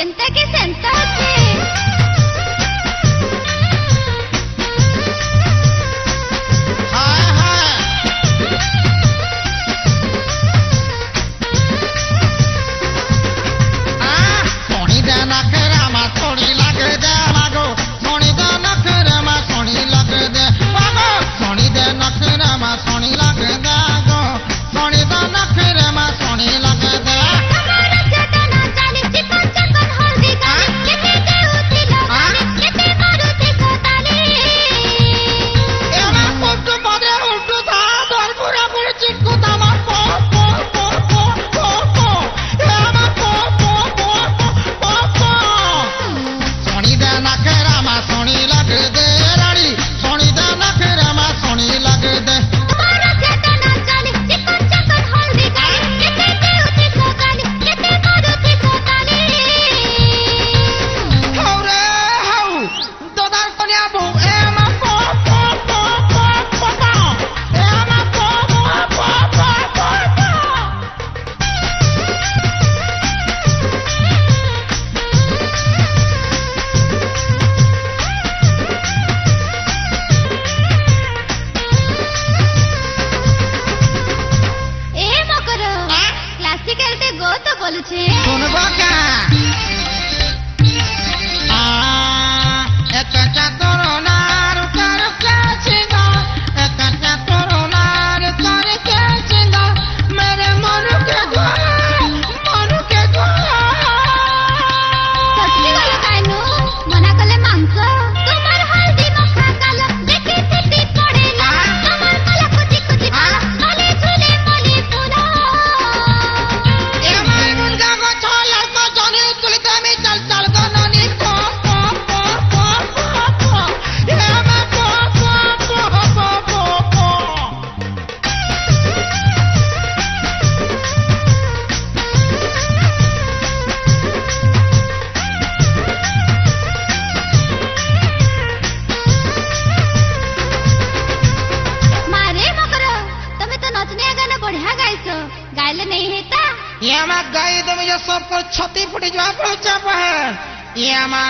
ଯେନ୍ତା କି ସେନ୍ତା ଅଛି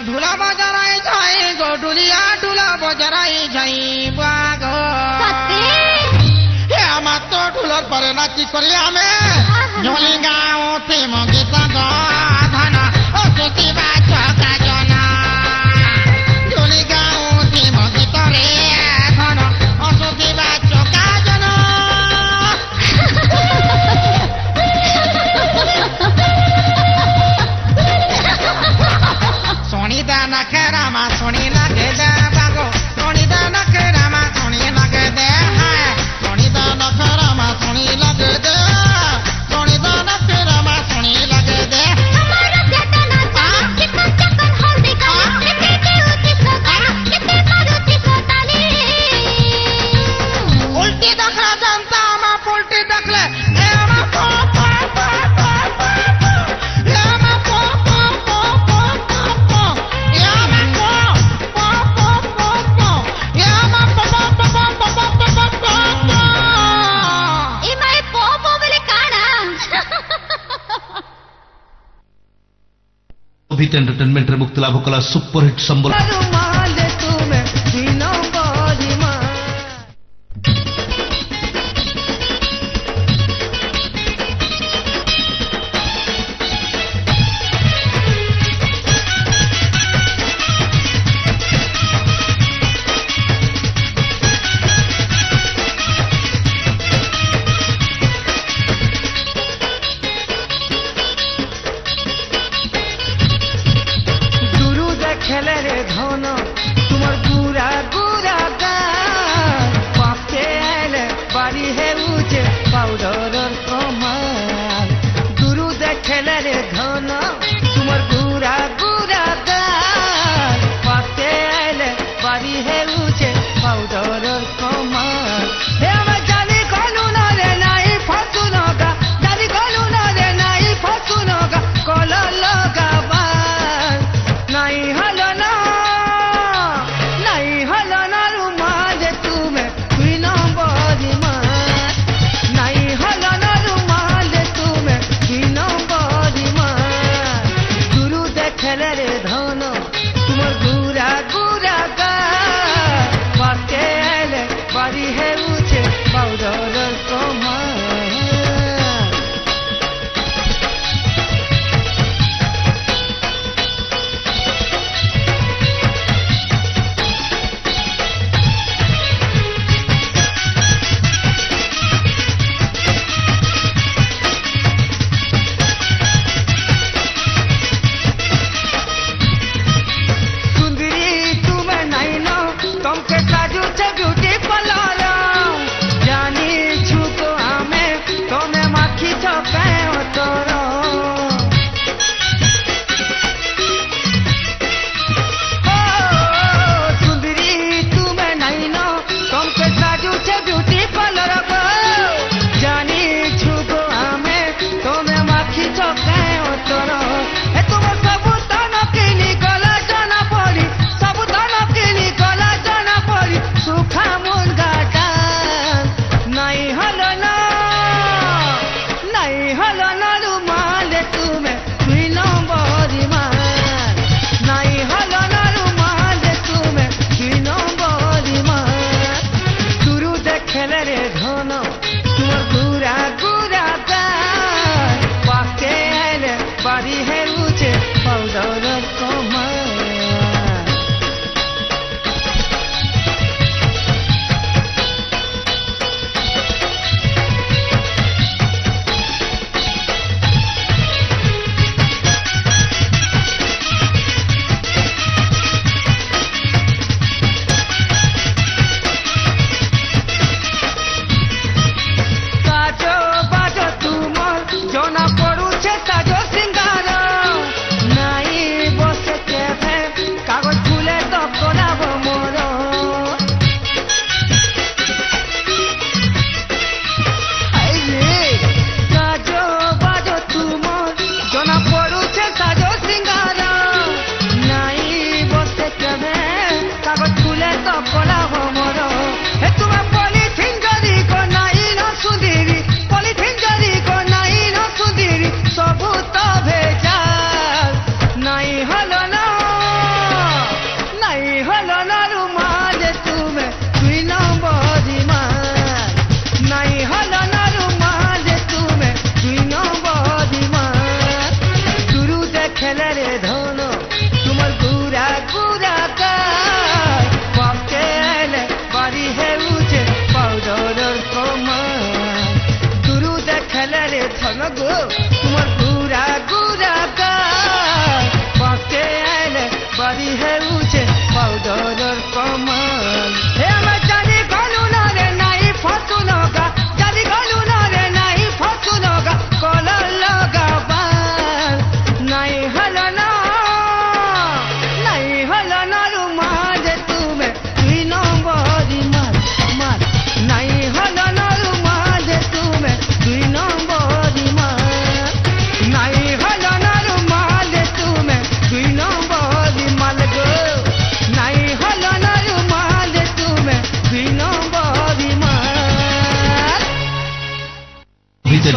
ढूला बजराई जाए गो डुलिया ढूला बजराई जाई बागो तो ढूलर पर नाची करी आमे झोली गाँव थे मगीता गो धना सुती बाच का जना झोली गाँव थे मगीता रे धना सुती बाच का जना सोनी दाना खेरामा सोनी लगे दे बागो सोनी दाना खेरामा सोनी लगे दे सोनी दाना खेरामा सोनी लगे दे सोनी दाना खेरामा सोनी लगे दे हमारा जतना जाने चिकन चकन हल्दी का कितने उठी सगाई कितने मारुति सताली उल्टी दखला जनता मा उल्टी दखले ए मा पो पो पो पो पो ए मा पो पो पो पो पो ए मा पो पो पो पो पो ए मा पो पो पो पो पो पो पो ई माय पोपो बोले काना अभित एंटरटेनमेंट रे मुक्ति लाभ कला सुपरहिट संबल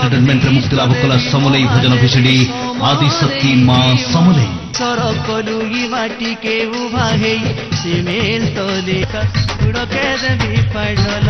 ଏଣ୍ଟରଟେନମେଣ୍ଟରେ ମୁକ୍ତି ଲାଭ କଲା ସମଲେଇ ଭଜନ ଭିସିଡି ଆଦିଶକ୍ତି ମା ସମଲେଇ। सरकलु यी माटी के उभा हे सिमेल तले का गुडके देवी पढल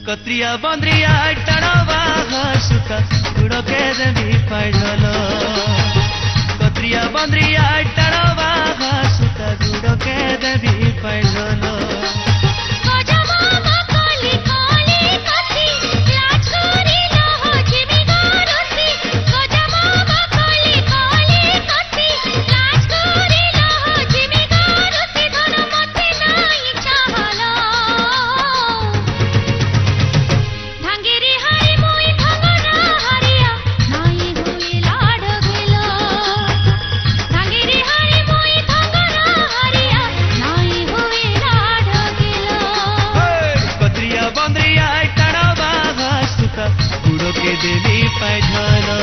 कत्रिया बंद्रिया टड़वा घासुता गुड़के देवी पढ़ल कत्रिया बंद्रिया टड़वा घासुता गुड़के देवी पढ़ल देवी पैठल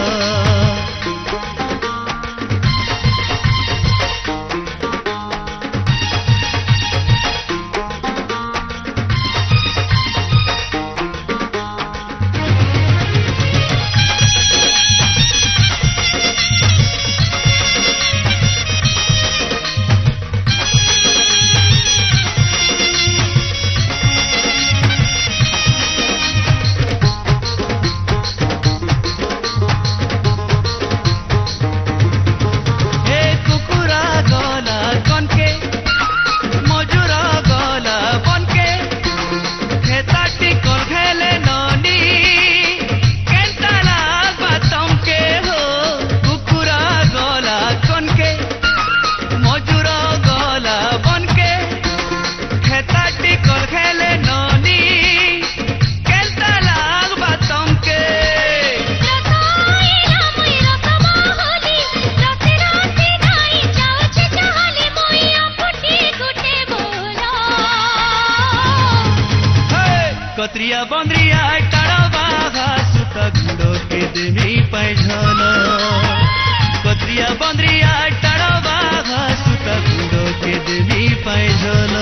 कत्रिया बंद्रिया टड़वा घासुता गुड़के देवी पैठल कत्रिया बंद्रिया टड़वा घासुता गुड़के देवी पैठल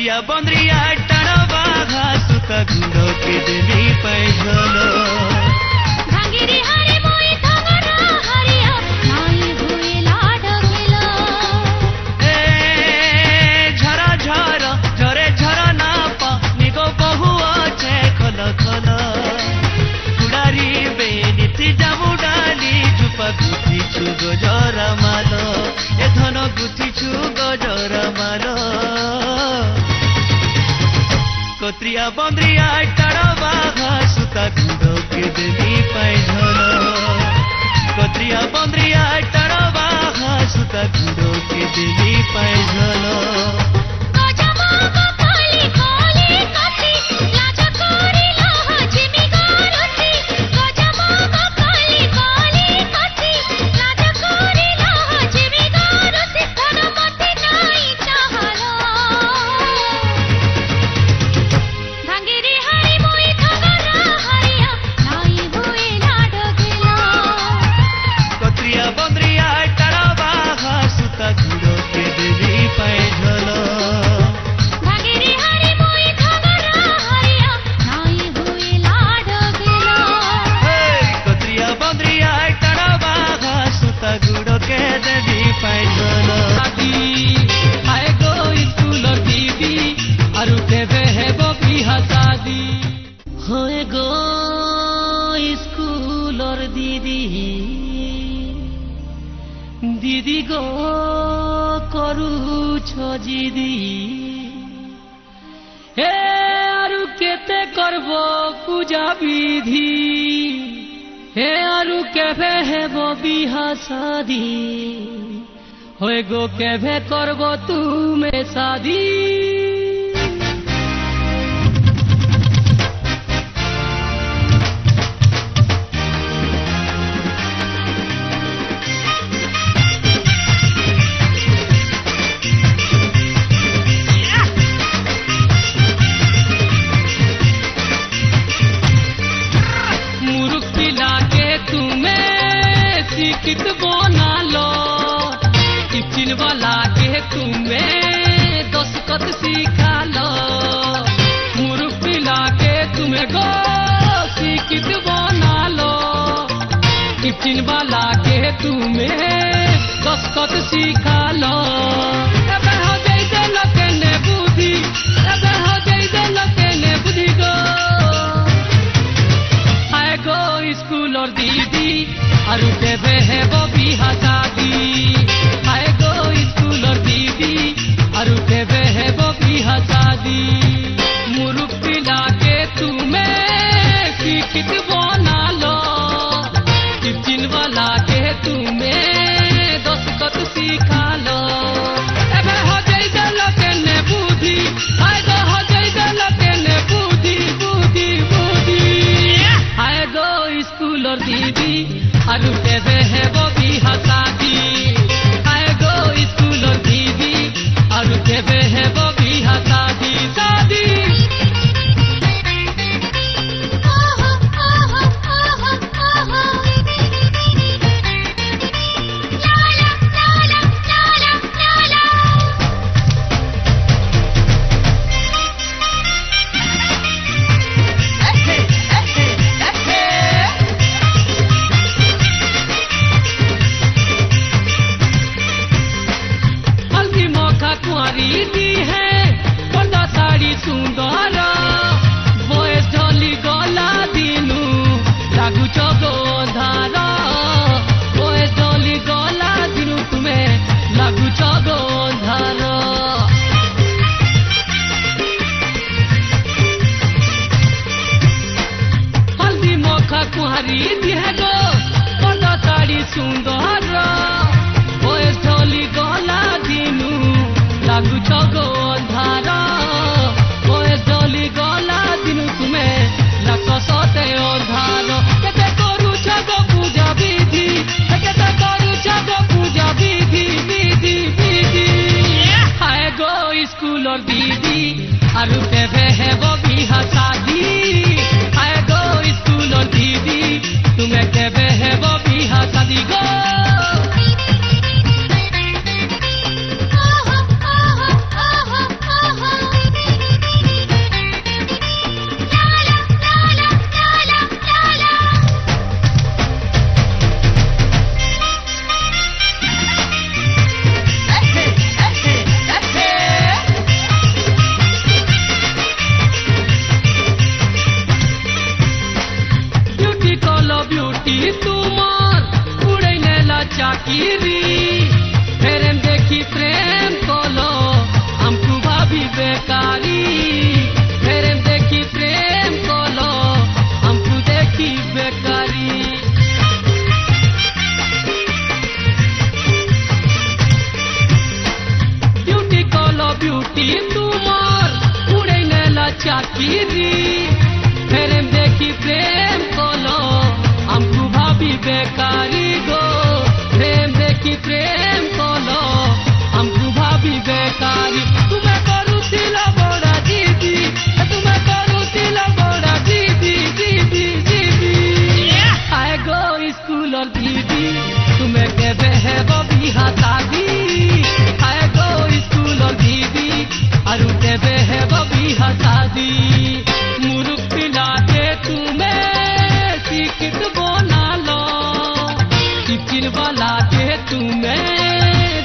कत्रिया बंद्रिया टाण बाघा सुता गुड़ के देवी पैझल भांगिरी हारे मोई थगरा हरिया नाई हुए लाड गेला झरा झर झरे झरा ना पा निगो बहु अच्छे खल खल गुड़ारी बेनीति जामु डाली झुपा गुथी छु गजर माल ए धन गुथी छु गजर माल कत्रिया बंद्रिया टाण बाघा सुता गुड़ के देवी पैझल कत्रिया बंद्रिया टाण बाघा सुता गुड़ के देवी पैझल गजमा काली काली काती लाज कोरी लाह जिमी गारती गजमा काली काली काती लाज कोरी लाह जिमी गारती धनमती नाई चाहलो भांगिरी हारी मोई थगरा हरिया नाई हुए लाड गेला कत्रिया बंद्रिया टाण बाघा सुता गुड़ के देवी पैझल भांगिरी हारी मोई थगरा हरिया नाई हुए लाड गेला कत्रिया बंद्रिया टाण बाघा सुता गुड़ के देवी पैझल आए गो स्कूल दीदी आरु केबे हेबो बिहा शादी होए गो स्कूलर दीदी दीदी गो करूछ जिदी हे आरु केते करबो पूजा विधि हे आरु केबे हेबो बिहा शादी होए गो केबे करबो तुमे शादी मुरुख पिला के तुम्हें शिक्षित बना लो टिफिन वाला के तुम्हें दस्तखत सिखा लो मुरुख पिला के तुम्हें गो शिक्षित बना लो टिफिन वाला के तुम्हें दस्तखत सिखा लो एबे हो जैसे लोके ने बुद्धि एबे हो जैसे लोके ने बुद्धि गो आए गो स्कूल और दीदी आरु केबे हेबो बिहा शादी आए गो स्कूल और दीदी आरु केबे हेबो बिहा शादी मुरुख पिला के तुम्हें शिक्षित बना लो टिफिन वाला के तुम्हें दस्तखत सिखा लो एबे हो जैसे लोके ने बुद्धि आए गो हो जैसे लोके ने बुद्धि बुद्धि बुद्धि आए गो स्कूल और दीदी आरु केबे हेबो बिहा शादी आए गो स्कूल और दीदी आरु केबे हेबो बिहा शादी शादी ओहो ओहो ओहो ओहो लाला लाला लाला लाला हल्दी मौका कुंवारी दी है पर्दा साड़ी सुंदर बयस ढली गला दिनु लागु चगो धार बयस ढली गला दिनु तुम्हें लागु चगो धार हल्दी मौका कुंवारी दी है गो पर्दा साड़ी सुंदर बयस ढली गला दिनु लागु चगो अंधार बयस ढली गला दिनु तुमे लाग सते अंधार केते करू छगो पूजा विधि केते करू छगो पूजा विधि विधि विधि आए गो स्कूल और दीदी आरु केबे हेबो बिहा शादी आए गो स्कूल और दीदी तुम्हें केबे हेबो बिहा शादी गो ओहो ओहो ओहो ओहो चाकिरी प्रेम देखी प्रेम कोलो हमको भाभी बेकारी प्रेम देखी प्रेम कोलो हमको देखी बेकारी ब्यूटी कोलो ब्यूटी तुम्हार उड़े नेला चाकिरी प्रेम देखी प्रेम कोलो हमको भाभी बेकारी गो प्रेम देखी प्रेम कोलो हमको भाभी बेकारी तुम्हें करू तिला बड़ा दीदी तुम्हें करू तिला बड़ा दीदी दीदी दीदी आए गो स्कूल और दीदी तुम्हें कहते है बबी हसादी आए गो स्कूल और दीदी अरु कहते है बबी हसादी मुरुख पिला दे तुम्हें सीखत बना लो टिफिन वाला दे तुम्हें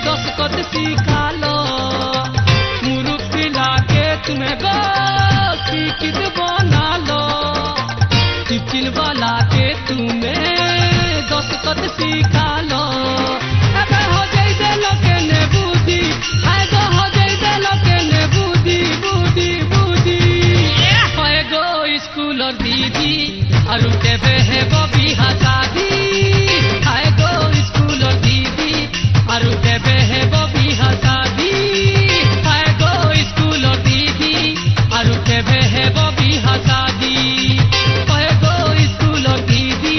दस्तखत सिखा लो मुरुख पिला के तुम्हें गो सीखत बना लो टिफिन वाला दे तुम्हें दस्तखत सिखा लो अबे हो जाई दे लोके ने बुद्धि आए गो हो जाई दे लोके ने बुद्धि बुद्धि बुद्धि आए गो स्कूल और दीदी अरु के बेहे बबी हसादी आए गो स्कूल और दीदी अरु के बेहे बबी हसादी आए गो स्कूल और दीदी अरु के बेहे बबी हसादी आए गो स्कूल और दीदी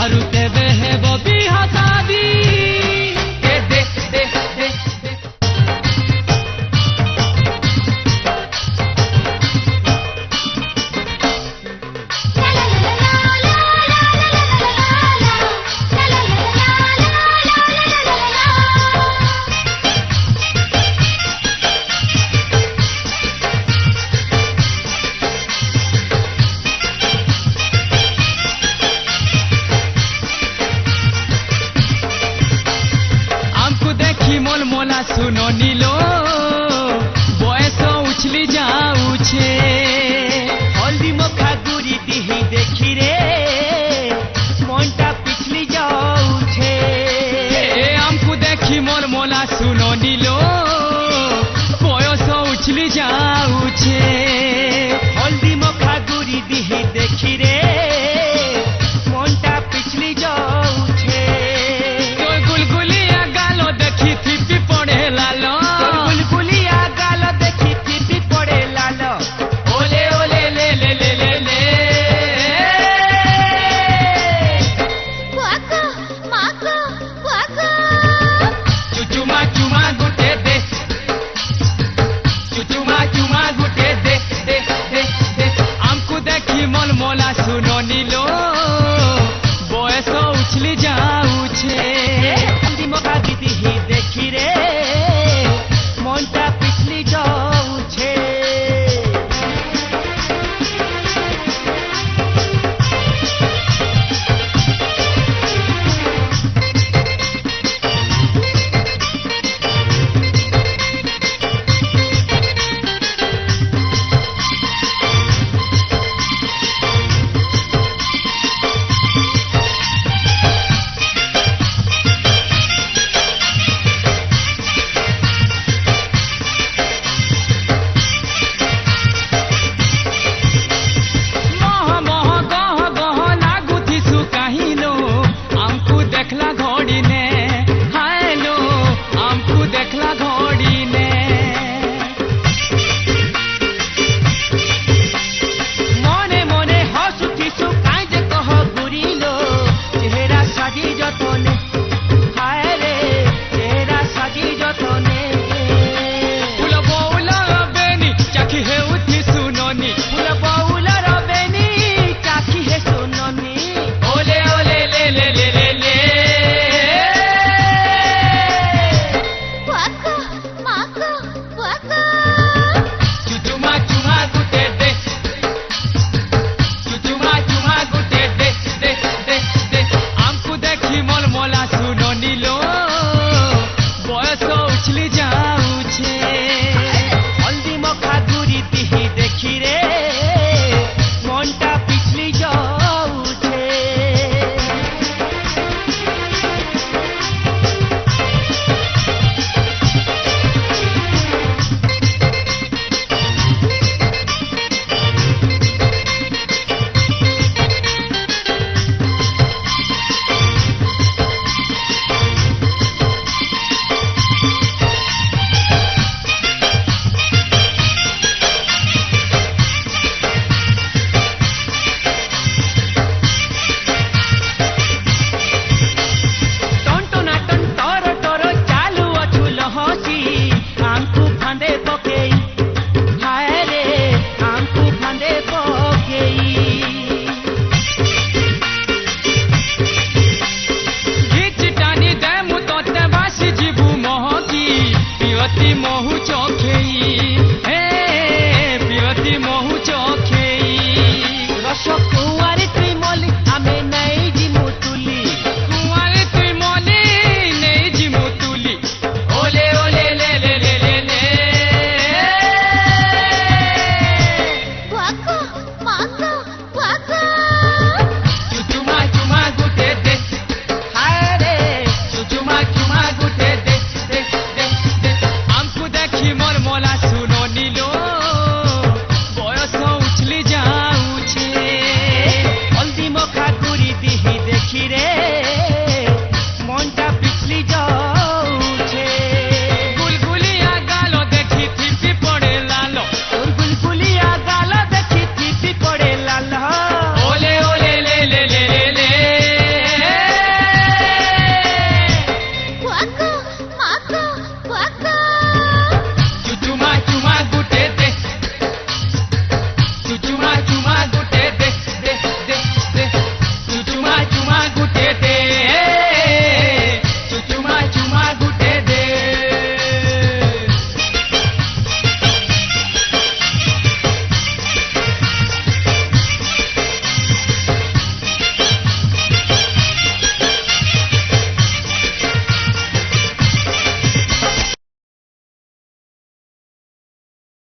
अरु के बेहे बबी हसादी दे दे दे दे हमको देखी मोल मोला सुनो नीलो